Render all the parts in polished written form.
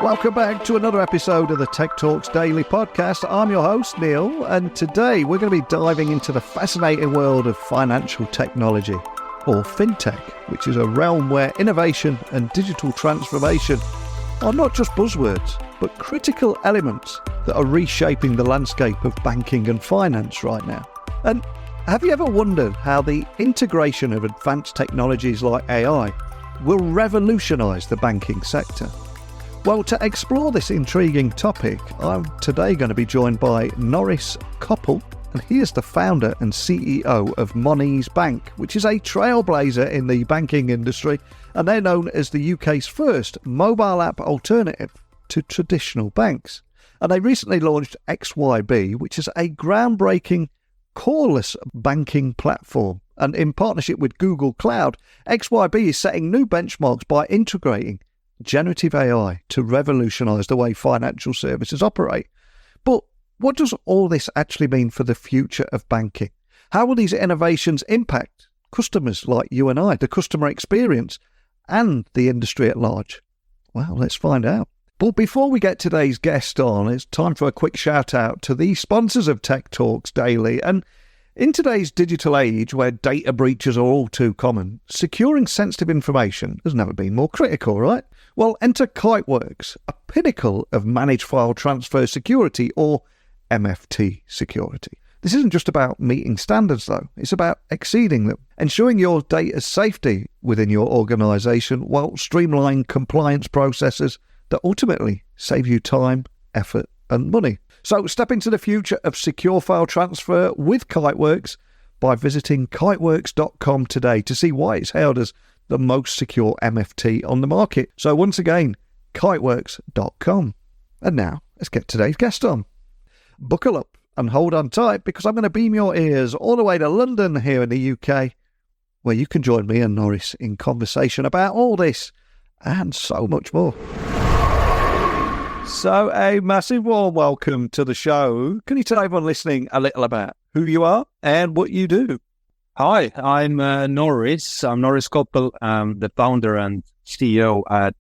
Welcome back to another episode of the Tech Talks Daily podcast. I'm your host, Neil, and today we're going to be diving into the fascinating world of financial technology, or fintech, which is a realm where innovation and digital transformation are not just buzzwords, but critical elements that are reshaping the landscape of banking and finance right now. And have you ever wondered how the integration of advanced technologies like AI will revolutionize the banking sector? Well, to explore this intriguing topic, I'm today going to be joined by Norris Koppel, and he is the founder and CEO of Monese Bank, which is a trailblazer in the banking industry, and they're known as the UK's first mobile app alternative to traditional banks. And they recently launched XYB, which is a groundbreaking Coreless banking platform. And in partnership with Google Cloud, XYB is setting new benchmarks by integrating generative AI to revolutionize the way financial services operate. But what does all this actually mean for the future of banking? How will these innovations impact customers like you and I, the customer experience, and the industry at large? Well, let's find out. But before we get today's guest on, it's time for a quick shout out to the sponsors of Tech Talks Daily. And in today's digital age where data breaches are all too common, securing sensitive information has never been more critical, right? Well, enter Kiteworks, a pinnacle of managed file transfer security, or MFT security. This isn't just about meeting standards, though. It's about exceeding them, ensuring your data's safety within your organisation while streamlining compliance processes that ultimately save you time, effort and money. So step into the future of secure file transfer with Kiteworks by visiting kiteworks.com today to see why it's hailed as the most secure MFT on the market. So once again, kiteworks.com. And now let's get today's guest on. Buckle up and hold on tight, because I'm going to beam your ears all the way to London here in the UK, where you can join me and Norris in conversation about all this and so much more. So a massive warm welcome to the show. Can you tell everyone listening a little about who you are and what you do? Hi, I'm Norris. I'm Norris Koppel. I'm the founder and CEO at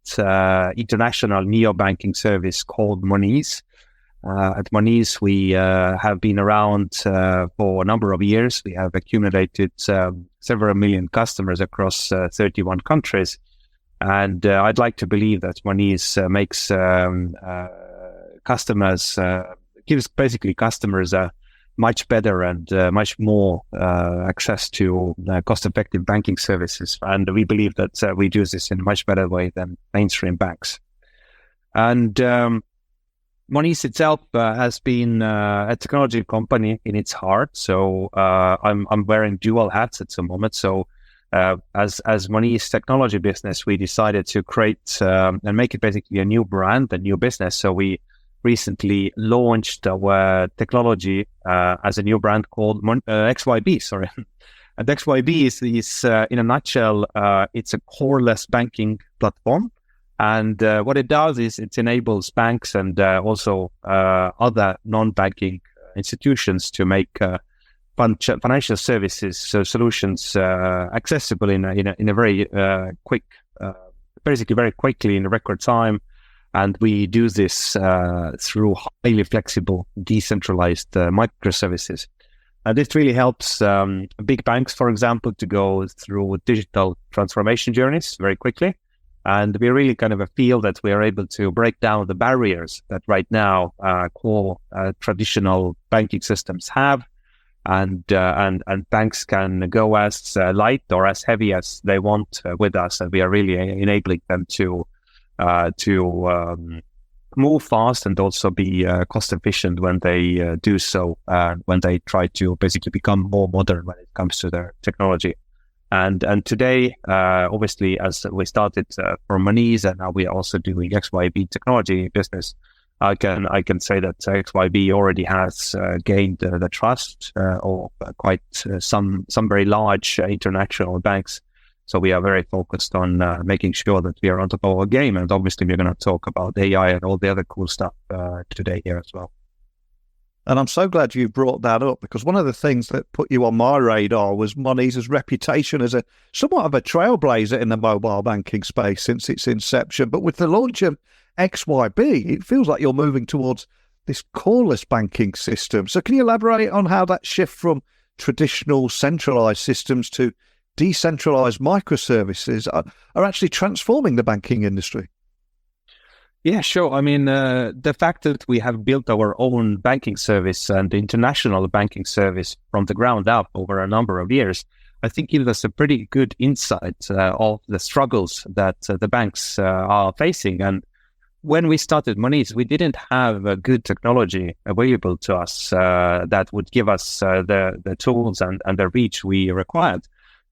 international neobanking service called Monese. At Monese, we have been around for a number of years. We have accumulated several million customers across 31 countries. And I'd like to believe that Monese makes gives basically customers a much better and much more access to cost-effective banking services. And we believe that we do this in a much better way than mainstream banks. And Monese itself has been a technology company in its heart. So I'm wearing dual hats at the moment. So as Monese technology business, we decided to create and make it basically a new brand, a new business. So we recently launched our technology as a new brand called XYB. Sorry, and XYB is in a nutshell, it's a coreless banking platform, and what it does is it enables banks and also other non-banking institutions to make financial services solutions accessible in a very quick, basically very quickly in a record time. And we do this through highly flexible, decentralized microservices. And this really helps big banks, for example, to go through digital transformation journeys very quickly. And we really kind of feel that we are able to break down the barriers that right now core traditional banking systems have. And banks can go as light or as heavy as they want with us. And we are really enabling them to move fast and also be cost efficient when they do so, when they try to basically become more modern when it comes to their technology. And today, obviously, as we started from Monese, and now we are also doing XYB technology business, I can say that XYB already has gained the trust of quite some very large international banks. So we are very focused on making sure that we are on top of our game. And obviously, we're going to talk about AI and all the other cool stuff today here as well. And I'm so glad you brought that up, because one of the things that put you on my radar was Monese's reputation as a somewhat of a trailblazer in the mobile banking space since its inception. But with the launch of XYB, it feels like you're moving towards this coreless banking system. So can you elaborate on how that shift from traditional centralized systems to decentralized microservices are actually transforming the banking industry? Yeah, sure. I mean, the fact that we have built our own banking service and international banking service from the ground up over a number of years, I think gives us a pretty good insight of the struggles that the banks are facing. And when we started Monese, we didn't have a good technology available to us that would give us the tools and the reach we required.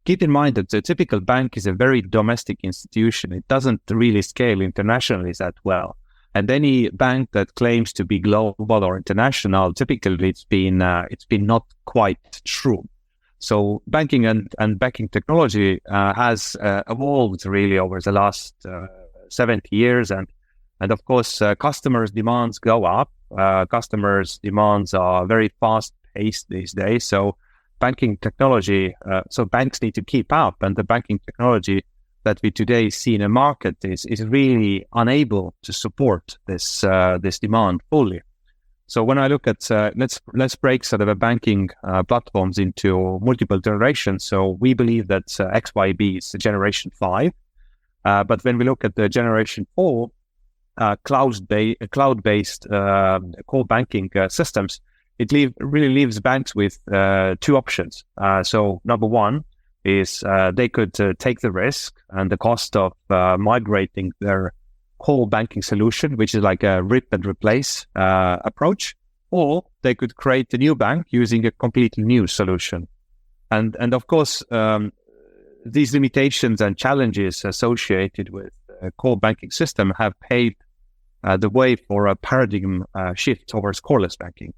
Keep in mind that the typical bank is a very domestic institution. It doesn't really scale internationally that well. And any bank that claims to be global or international, typically it's been not quite true. So banking and banking technology has evolved really over the last 70 years. And of course, customers' demands go up. Customers' demands are very fast-paced these days. So banking technology, so banks need to keep up, and the banking technology that we today see in the market is really unable to support this demand fully. So when I look at let's break sort of a banking platforms into multiple generations. So we believe that XYB is generation 5, but when we look at the generation 4, cloud-based core banking systems, it really leaves banks with two options. So number one is they could take the risk and the cost of migrating their core banking solution, which is like a rip and replace approach, or they could create a new bank using a completely new solution. And of course, these limitations and challenges associated with a core banking system have paved the way for a paradigm shift towards coreless banking.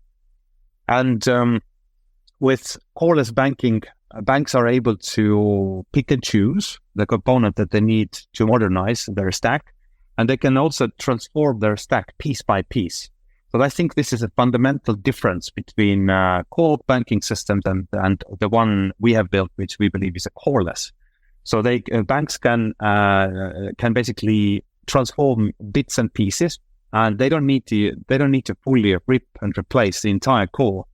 And with coreless banking, banks are able to pick and choose the component that they need to modernize their stack, and they can also transform their stack piece by piece. So I think this is a fundamental difference between core banking systems and the one we have built, which we believe is a coreless. So banks can basically transform bits and pieces, and they don't need to fully rip and replace the entire core,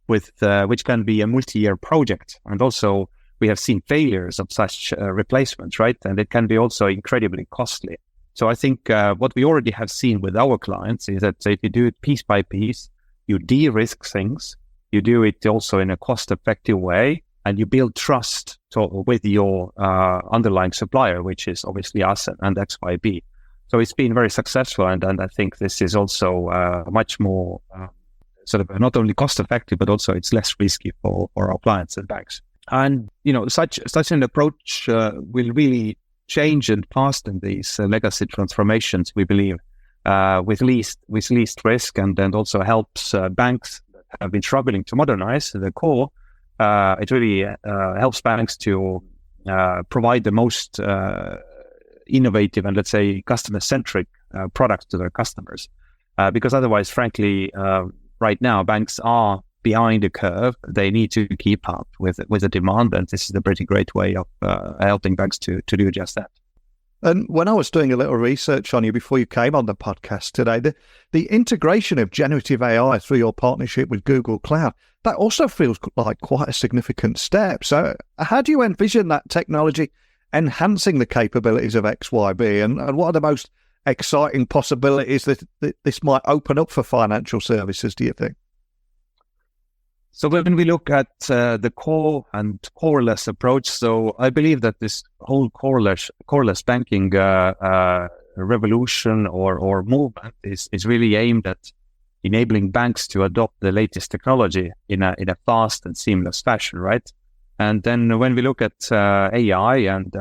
with which can be a multi-year project. And also we have seen failures of such replacements, right? And it can be also incredibly costly. So I think what we already have seen with our clients is that if you do it piece by piece, you de-risk things, you do it also in a cost-effective way, and you build trust with your underlying supplier, which is obviously us and XYB. So it's been very successful, and I think this is also much more sort of not only cost-effective, but also it's less risky for our clients and banks. And such an approach will really change and fasten these legacy transformations, we believe, with least risk, and also helps banks that have been struggling to modernize the core. It really helps banks to provide the most innovative and, let's say, customer-centric products to their customers. Because otherwise, frankly, right now, banks are behind the curve. They need to keep up with the demand, and this is a pretty great way of helping banks to do just that. And when I was doing a little research on you before you came on the podcast today, the integration of generative AI through your partnership with Google Cloud, that also feels like quite a significant step. So how do you envision that technology enhancing the capabilities of XYB, and what are the most exciting possibilities that this might open up for financial services, do you think? So when we look at the core and coreless approach, so I believe that this whole coreless banking revolution or movement is really aimed at enabling banks to adopt the latest technology in a fast and seamless fashion, right? And then when we look at AI, and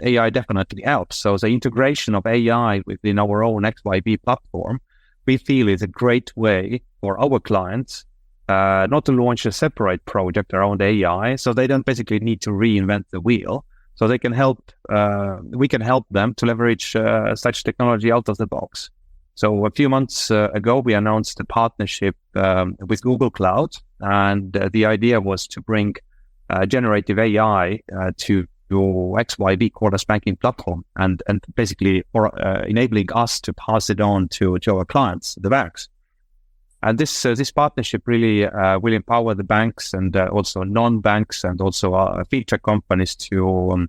AI definitely helps. So the integration of AI within our own XYB platform, we feel is a great way for our clients not to launch a separate project around AI, so they don't basically need to reinvent the wheel. So they can help, we can help them to leverage such technology out of the box. So a few months ago, we announced a partnership with Google Cloud, and the idea was to bring generative AI to your XYB Coreless banking platform, and basically for enabling us to pass it on to our clients, the banks. And this partnership really will empower the banks and also non-banks and also fintech companies to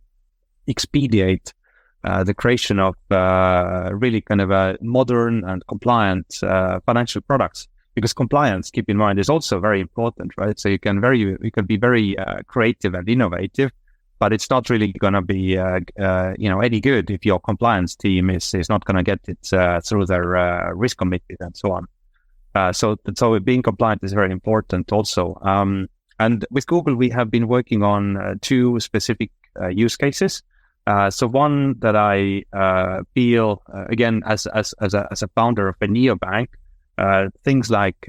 expedite the creation of really kind of a modern and compliant financial products. Because compliance, keep in mind, is also very important, right? So you can be very creative and innovative, but it's not really going to be any good if your compliance team is not going to get it through their risk committee and so on. So being compliant is very important also. And with Google, we have been working on two specific use cases. So one that I feel again as a founder of a neobank, things like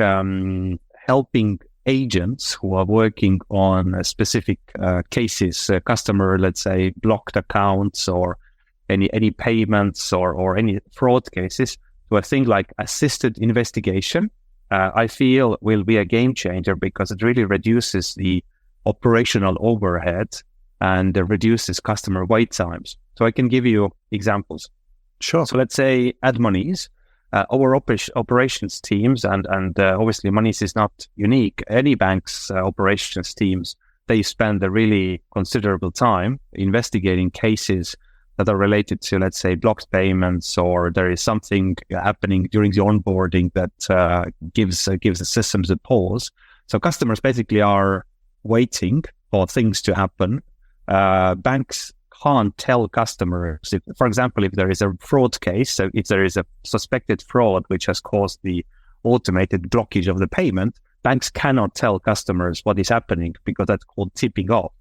helping agents who are working on specific cases, customer, let's say, blocked accounts or any payments or any fraud cases, to a thing like assisted investigation, I feel will be a game changer because it really reduces the operational overhead and reduces customer wait times. So I can give you examples. Sure. So let's say at Monese, our operations teams, and obviously Monese is not unique. Any bank's operations teams, they spend a really considerable time investigating cases that are related to, let's say, blocked payments, or there is something happening during the onboarding that gives the systems a pause. So customers basically are waiting for things to happen. Banks can't tell customers, for example, if there is a fraud case, so if there is a suspected fraud which has caused the automated blockage of the payment, banks cannot tell customers what is happening because that's called tipping off.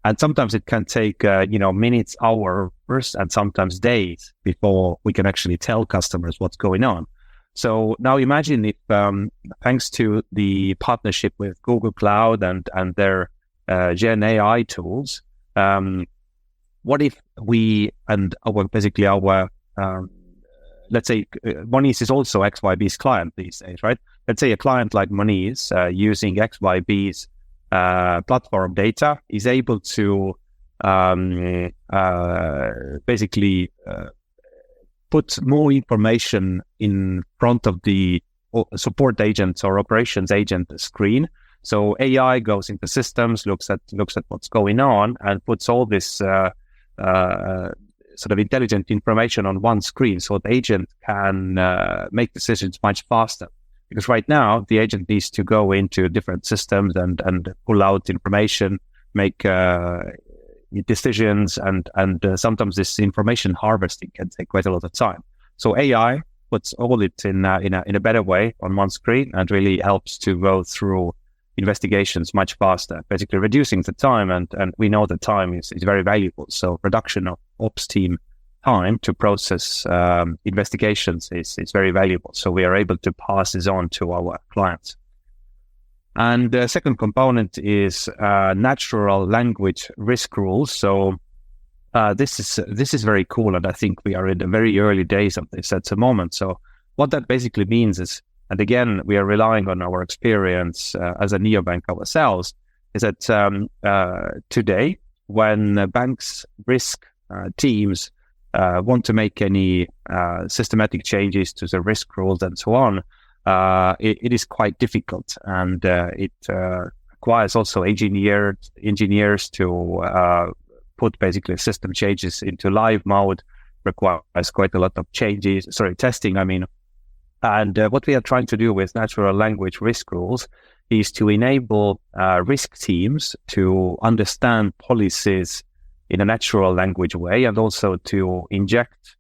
And sometimes it can take, minutes, hours, and sometimes days before we can actually tell customers what's going on. So now imagine if, thanks to the partnership with Google Cloud and their Gen AI tools, what if we and let's say Monese is also XYB's client these days, right? Let's say a client like Monese using XYB's platform data is able to basically put more information in front of the support agents or operations agent screen. So AI goes into systems, looks at what's going on, and puts all this sort of intelligent information on one screen, so the agent can make decisions much faster. Because right now, the agent needs to go into different systems and pull out information, make decisions, and sometimes this information harvesting can take quite a lot of time. So AI puts all it in a better way on one screen and really helps to go through investigations much faster, basically reducing the time. And we know that time is very valuable. So reduction of ops team time to process investigations is very valuable. So we are able to pass this on to our clients. And the second component is natural language risk rules. So this is very cool, and I think we are in the very early days of this at the moment. So what that basically means is, and again, we are relying on our experience as a neobank ourselves, is that today, when banks' risk teams want to make any systematic changes to the risk rules and so on, it is quite difficult, and it requires also engineers to put basically system changes into live mode, requires quite a lot of testing, I mean. And what we are trying to do with natural language risk rules is to enable risk teams to understand policies in a natural language way, and also to inject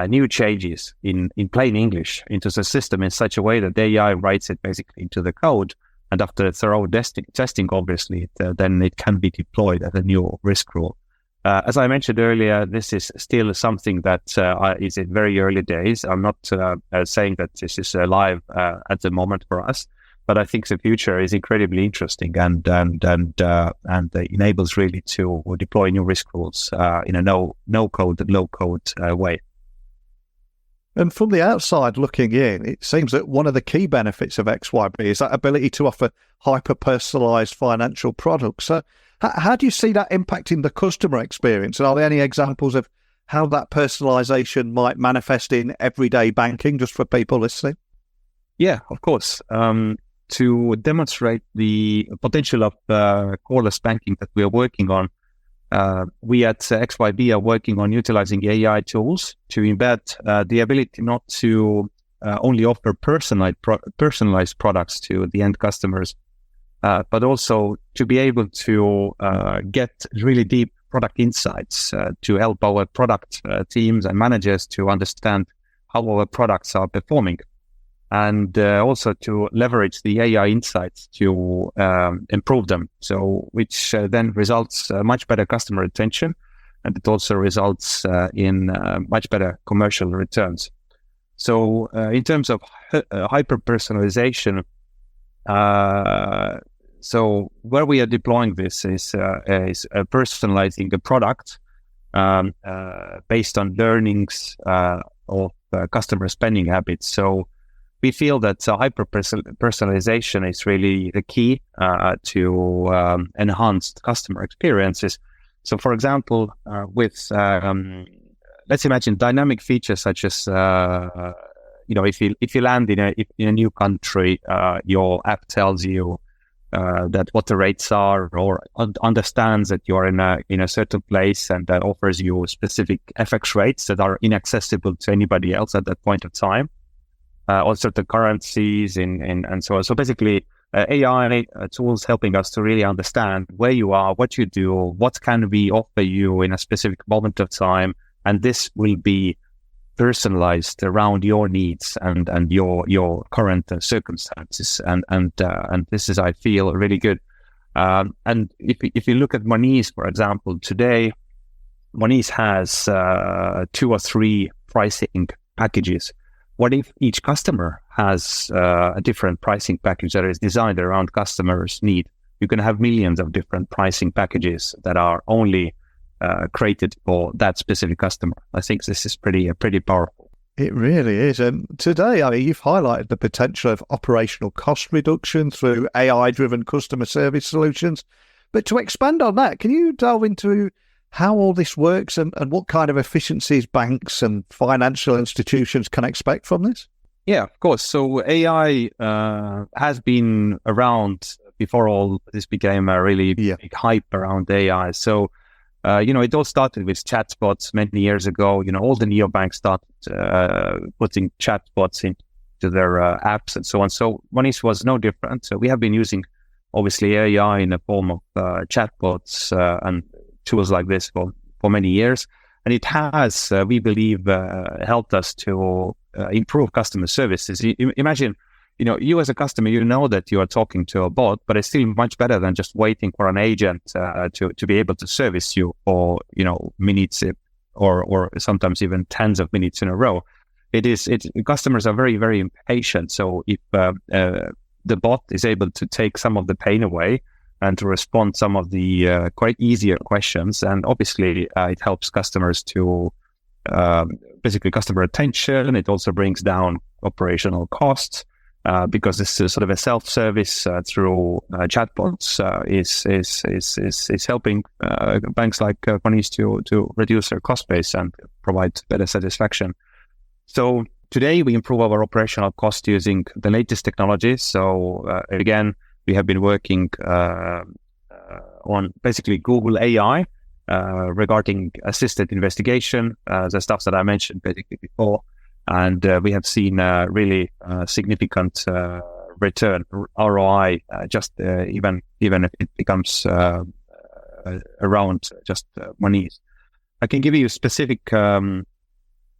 new changes in plain English into the system in such a way that the AI writes it basically into the code. And after thorough testing, obviously, then it can be deployed as a new risk rule. As I mentioned earlier, this is still something that is in very early days. I'm not saying that this is live at the moment for us, but I think the future is incredibly interesting and enables really to deploy new risk rules in a no code, low code way. And from the outside looking in, it seems that one of the key benefits of XYB is that ability to offer hyper-personalized financial products. So how do you see that impacting the customer experience? And are there any examples of how that personalization might manifest in everyday banking, just for people listening? Yeah, of course. To demonstrate the potential of Coreless banking that we are working on, we at XYB are working on utilizing AI tools to embed the ability not to only offer personalized products to the end customers, but also to be able to get really deep product insights to help our product teams and managers to understand how our products are performing. And also to leverage the AI insights to improve them. So, which then results much better customer retention, and it also results in much better commercial returns. So, in terms of hyper personalization, so where we are deploying this is personalizing a product based on learnings of customer spending habits. So we feel that hyper personalization is really the key to enhanced customer experiences. So, for example, with let's imagine dynamic features such as if you land in a new country, your app tells you that what the rates are, or understands that you are in a certain place, and offers you specific FX rates that are inaccessible to anybody else at that point of time. On certain currencies and so on. So basically, AI tools helping us to really understand where you are, what you do, what can we offer you in a specific moment of time, and this will be personalized around your needs and your current circumstances. And this is, I feel, really good. And if you look at Monese, for example, today, Monese has 2 or 3 pricing packages. What if each customer has a different pricing package that is designed around customers' need? You can have millions of different pricing packages that are only created for that specific customer. I think this is pretty powerful. It really is. And today, I mean, you've highlighted the potential of operational cost reduction through AI-driven customer service solutions. But to expand on that, can you delve into how all this works and what kind of efficiencies banks and financial institutions can expect from this? Yeah, of course. So AI has been around before all this became a really big hype around AI. So, it all started with chatbots many years ago. All the neobanks started putting chatbots into their apps and so on. So Monese was no different. So we have been using, obviously, AI in the form of chatbots and tools like this for many years, and it has, we believe, helped us to improve customer services. Imagine, you as a customer, that you are talking to a bot, but it's still much better than just waiting for an agent to be able to service you for minutes or sometimes even tens of minutes in a row. Customers are very, very impatient. So if the bot is able to take some of the pain away and to respond some of the quite easier questions. And obviously, it helps customers to basically customer retention. It also brings down operational costs because this is sort of a self-service through chatbots is helping banks like Monese to reduce their cost base and provide better satisfaction. So today, we improve our operational cost using the latest technologies. So again, we have been working on basically Google AI regarding assisted investigation, the stuff that I mentioned basically before. And we have seen really significant return, ROI, just even if it becomes around just Monese. I can give you specific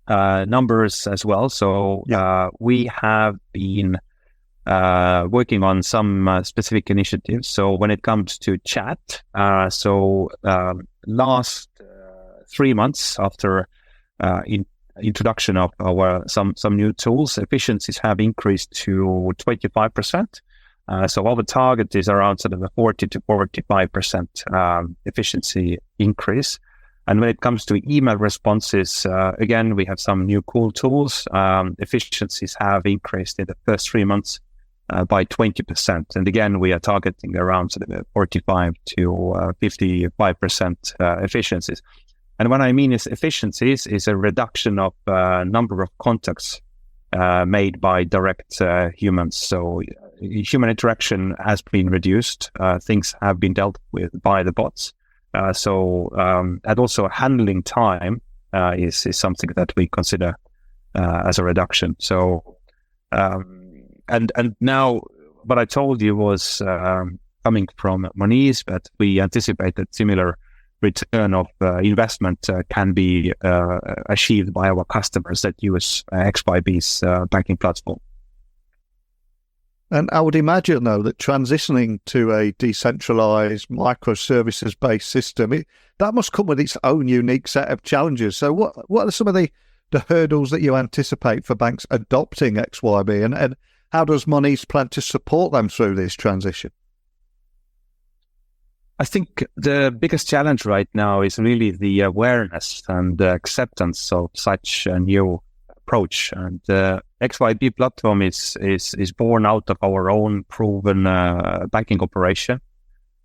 numbers as well. So we have been working on some specific initiatives. So when it comes to chat, last 3 months after introduction of our some new tools, efficiencies have increased to 25%. So our target is around sort of a 40 to 45% efficiency increase. And when it comes to email responses, again, we have some new cool tools. Efficiencies have increased in the first 3 months by 20%. And again, we are targeting around sort of 45 to 55% efficiencies. And what I mean is efficiencies is a reduction of number of contacts made by direct humans. So human interaction has been reduced. Things have been dealt with by the bots. And also handling time is something that we consider as a reduction. So, and now what I told you was coming from Monese, but we anticipated similar return of investment can be achieved by our customers that use XYB's banking platform. And I would imagine, though, that transitioning to a decentralized microservices-based system, that must come with its own unique set of challenges. So what are some of the hurdles that you anticipate for banks adopting XYB, and how does Monese plan to support them through this transition? I think the biggest challenge right now is really the awareness and the acceptance of such a new approach. And the XYB platform is born out of our own proven banking operation,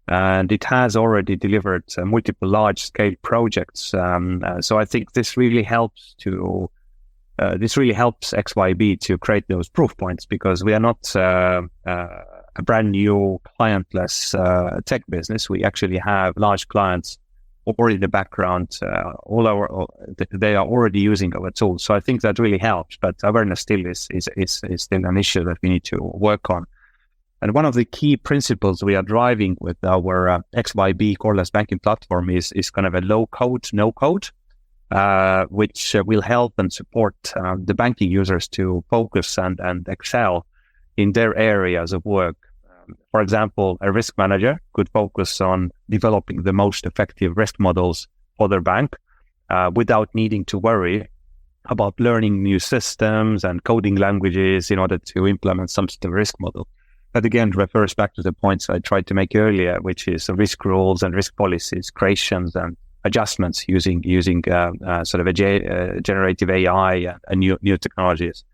and it has already delivered multiple large-scale projects. So I think this really helps XYB to create those proof points, because we are not a brand new clientless tech business. We actually have large clients already in the background. They are already using our tools. So I think that really helps, but awareness still is still an issue that we need to work on. And one of the key principles we are driving with our XYB Coreless banking platform is kind of a low code, no code, which will help and support the banking users to focus and excel in their areas of work. For example, a risk manager could focus on developing the most effective risk models for their bank without needing to worry about learning new systems and coding languages in order to implement some sort of risk model. That again refers back to the points I tried to make earlier, which is risk rules and risk policies, creations and adjustments using sort of a generative AI and new technologies.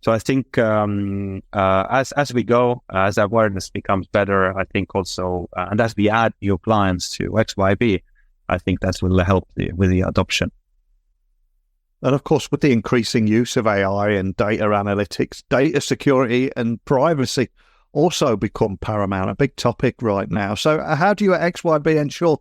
So I think as we go, as awareness becomes better, I think also, and as we add new clients to XYB, I think that will help with the adoption. And of course, with the increasing use of AI and data analytics, data security and privacy also become paramount, a big topic right now. So how do you at XYB ensure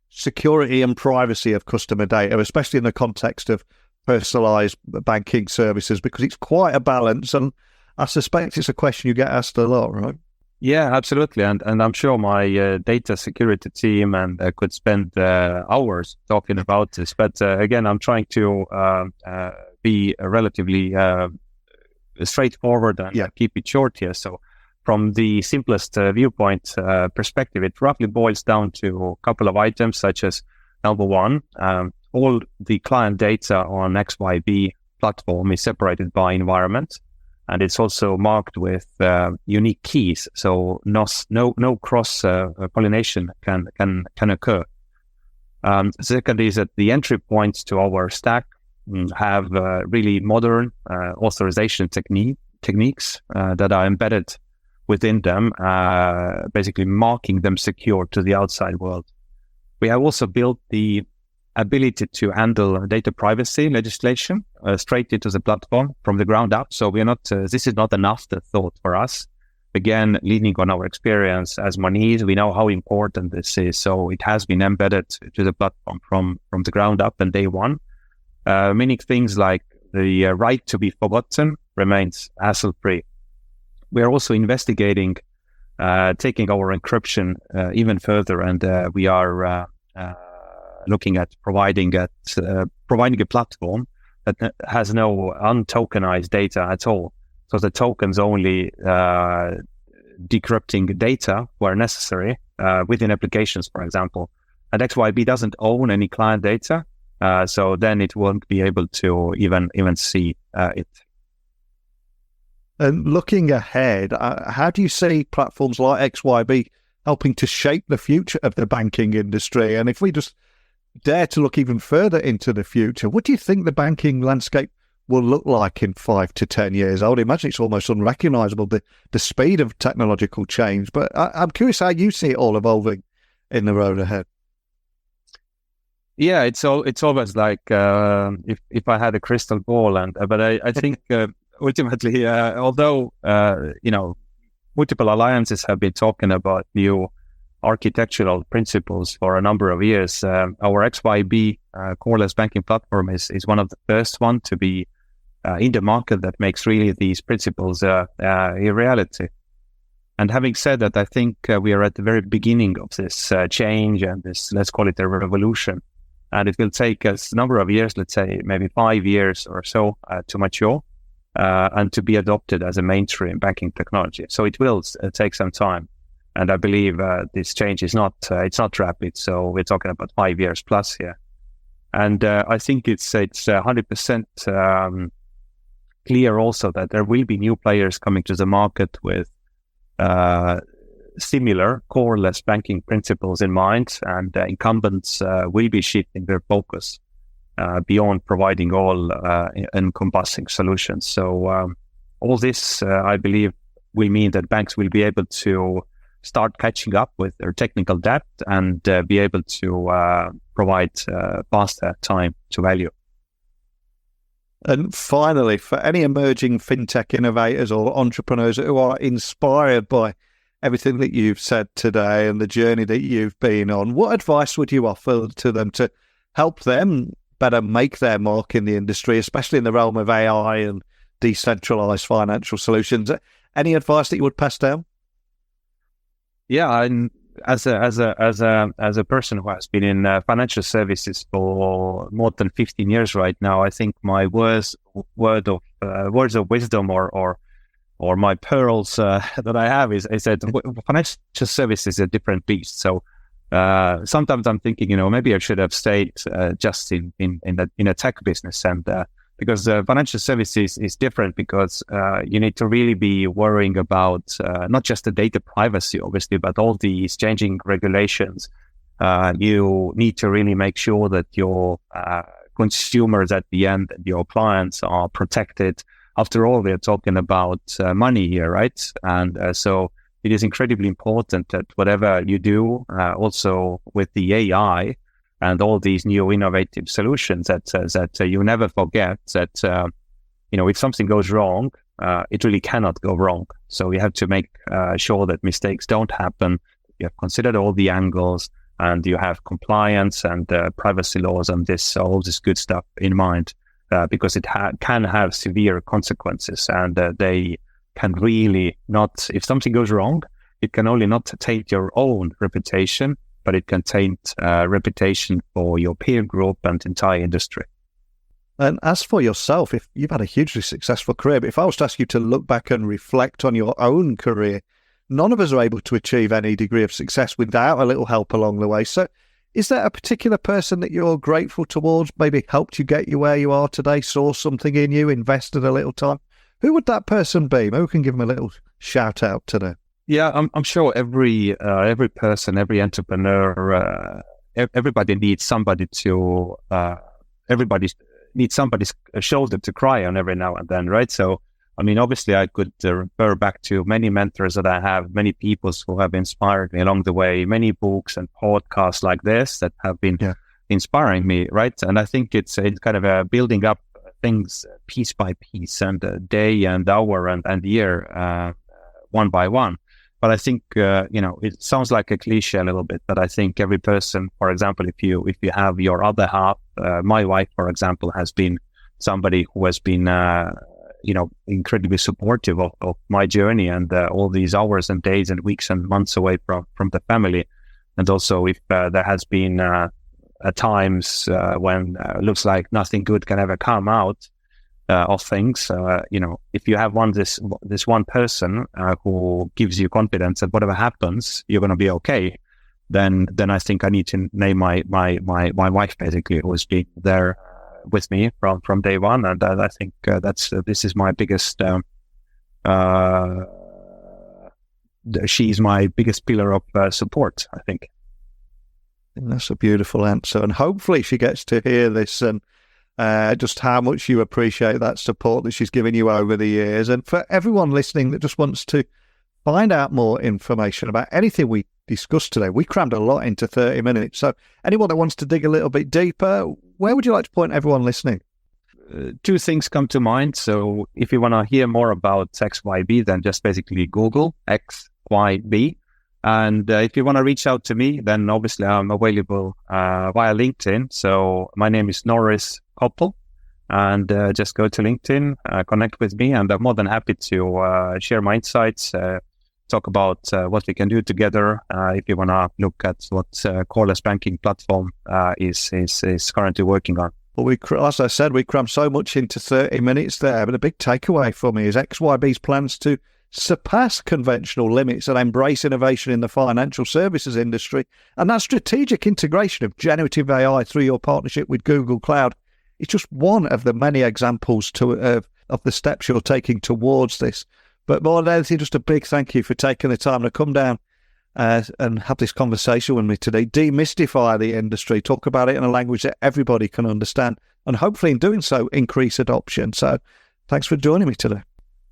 security and privacy of customer data, especially in the context of personalized banking services, because it's quite a balance, and I suspect it's a question you get asked a lot, right? Yeah, absolutely, and I'm sure my data security team could spend hours talking about this. But again, I'm trying to be relatively straightforward and keep it short here. So, from the simplest viewpoint perspective, it roughly boils down to a couple of items, such as number one. All the client data on XYB platform is separated by environment, and it's also marked with unique keys. So no cross pollination can occur. Second is that the entry points to our stack have really modern authorization techniques that are embedded within them, basically marking them secure to the outside world. We have also built the ability to handle data privacy legislation straight into the platform from the ground up. So we are not. This is not an afterthought for us. Again, leaning on our experience as Monese, we know how important this is. So it has been embedded to the platform from the ground up and day one. Many things like the right to be forgotten remains hassle-free. We are also investigating taking our encryption even further, and we are looking at providing a platform that has no untokenized data at all. So the tokens only decrypting data where necessary within applications, for example. And XYB doesn't own any client data, so then it won't be able to even see it. And looking ahead, how do you see platforms like XYB helping to shape the future of the banking industry? And if we just dare to look even further into the future, what do you think the banking landscape will look like in 5 to 10 years? I would imagine it's almost unrecognisable, the speed of technological change. But I'm curious how you see it all evolving in the road ahead. Yeah, it's always like if I had a crystal ball, but I think ultimately, although multiple alliances have been talking about new architectural principles for a number of years, our XYB Coreless banking platform is one of the first one to be in the market that makes really these principles a reality. And having said that, I think we are at the very beginning of this change and this, let's call it a revolution. And it will take us a number of years, let's say maybe 5 years or so to mature and to be adopted as a mainstream banking technology. So it will take some time. And I believe this change is it's not rapid. So we're talking about 5 years plus here. And I think it's 100% clear also that there will be new players coming to the market with similar coreless banking principles in mind, and incumbents will be shifting their focus beyond providing all encompassing solutions. So all this, I believe, will mean that banks will be able to start catching up with their technical debt and be able to provide faster time to value. And finally, for any emerging fintech innovators or entrepreneurs who are inspired by everything that you've said today and the journey that you've been on, what advice would you offer to them to help them better make their mark in the industry, especially in the realm of AI and decentralized financial solutions? Any advice that you would pass down? Yeah, and as a person who has been in financial services for more than 15 years right now, I think my words of wisdom or my pearls that I have is that financial services is a different beast. So sometimes I'm thinking, maybe I should have stayed just in a tech business, and because financial services is different because you need to really be worrying about not just the data privacy, obviously, but all these changing regulations. You need to really make sure that your consumers at the end, your clients, are protected. After all, we're talking about money here, right? And so it is incredibly important that whatever you do, also with the AI and all these new innovative solutions, that you never forget that, if something goes wrong, it really cannot go wrong. So you have to make sure that mistakes don't happen. You have considered all the angles, and you have compliance and privacy laws and all this good stuff in mind, because it can have severe consequences, and they can really not, if something goes wrong, it can only not taint your own reputation, but it can taint reputation for your peer group and entire industry. And as for yourself, if you've had a hugely successful career, but if I was to ask you to look back and reflect on your own career, none of us are able to achieve any degree of success without a little help along the way. So is there a particular person that you're grateful towards, maybe helped you get you where you are today, saw something in you, invested a little time? Who would that person be? Maybe we can give them a little shout out today. Yeah, I'm sure every person, every entrepreneur, everybody needs somebody to, everybody needs somebody's shoulder to cry on every now and then, right? So, I mean, obviously I could refer back to many mentors that I have, many people who have inspired me along the way, many books and podcasts like this that have been inspiring me, right? And I think it's kind of building up things piece by piece and day and hour and year, one by one. But I think, it sounds like a cliche a little bit, but I think every person, for example, if you have your other half, my wife, for example, has been somebody who has been, incredibly supportive of my journey and all these hours and days and weeks and months away from the family. And also if there has been at times when looks like nothing good can ever come out of things, if you have this one person who gives you confidence that whatever happens, you're going to be okay, then I think I need to name my wife, basically, who has been there with me from day one, and I think this is my biggest. She's my biggest pillar of support, I think. And that's a beautiful answer. And hopefully she gets to hear this and just how much you appreciate that support that she's given you over the years. And for everyone listening that just wants to find out more information about anything we discussed today, we crammed a lot into 30 minutes. So anyone that wants to dig a little bit deeper, where would you like to point everyone listening? Two things come to mind. So if you want to hear more about XYB, then just basically Google XYB. And if you want to reach out to me, then obviously I'm available via LinkedIn. So my name is Norris Koppel, and just go to LinkedIn, connect with me, and I'm more than happy to share my insights, talk about what we can do together. If you want to look at what Coreless banking platform is currently working on. Well, as I said, we crammed so much into 30 minutes there, but a big takeaway for me is XYB's plans to surpass conventional limits and embrace innovation in the financial services industry. And that strategic integration of generative AI through your partnership with Google Cloud is just one of the many examples of the steps you're taking towards this. But more than anything, just a big thank you for taking the time to come down and have this conversation with me today, demystify the industry, talk about it in a language that everybody can understand, and hopefully in doing so, increase adoption. So thanks for joining me today.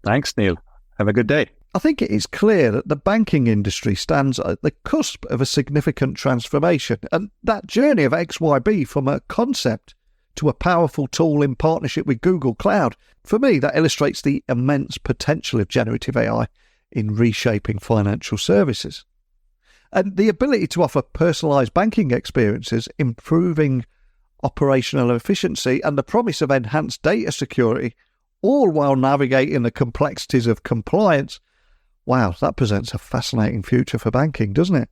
Thanks, Neil. Have a good day. I think it is clear that the banking industry stands at the cusp of a significant transformation, and that journey of XYB from a concept to a powerful tool in partnership with Google Cloud, for me, that illustrates the immense potential of generative AI in reshaping financial services. And the ability to offer personalised banking experiences, improving operational efficiency, and the promise of enhanced data security, all while navigating the complexities of compliance. Wow, that presents a fascinating future for banking, doesn't it?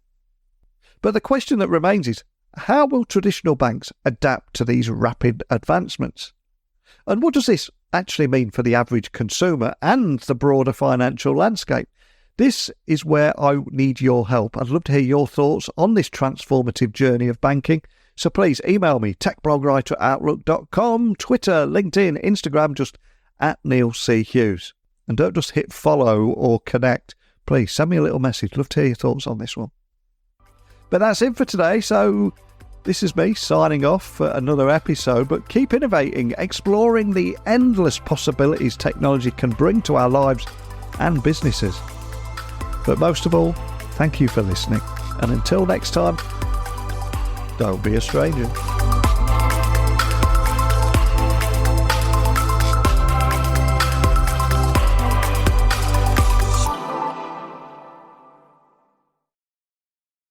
But the question that remains is, how will traditional banks adapt to these rapid advancements? And what does this actually mean for the average consumer and the broader financial landscape? This is where I need your help. I'd love to hear your thoughts on this transformative journey of banking. So please email me, techblogwriter@outlook.com, Twitter, LinkedIn, Instagram, just @NeilC.Hughes. And don't just hit follow or connect. Please send me a little message. Love to hear your thoughts on this one. But that's it for today. So this is me signing off for another episode. But keep innovating, exploring the endless possibilities technology can bring to our lives and businesses. But most of all, thank you for listening. And until next time, don't be a stranger.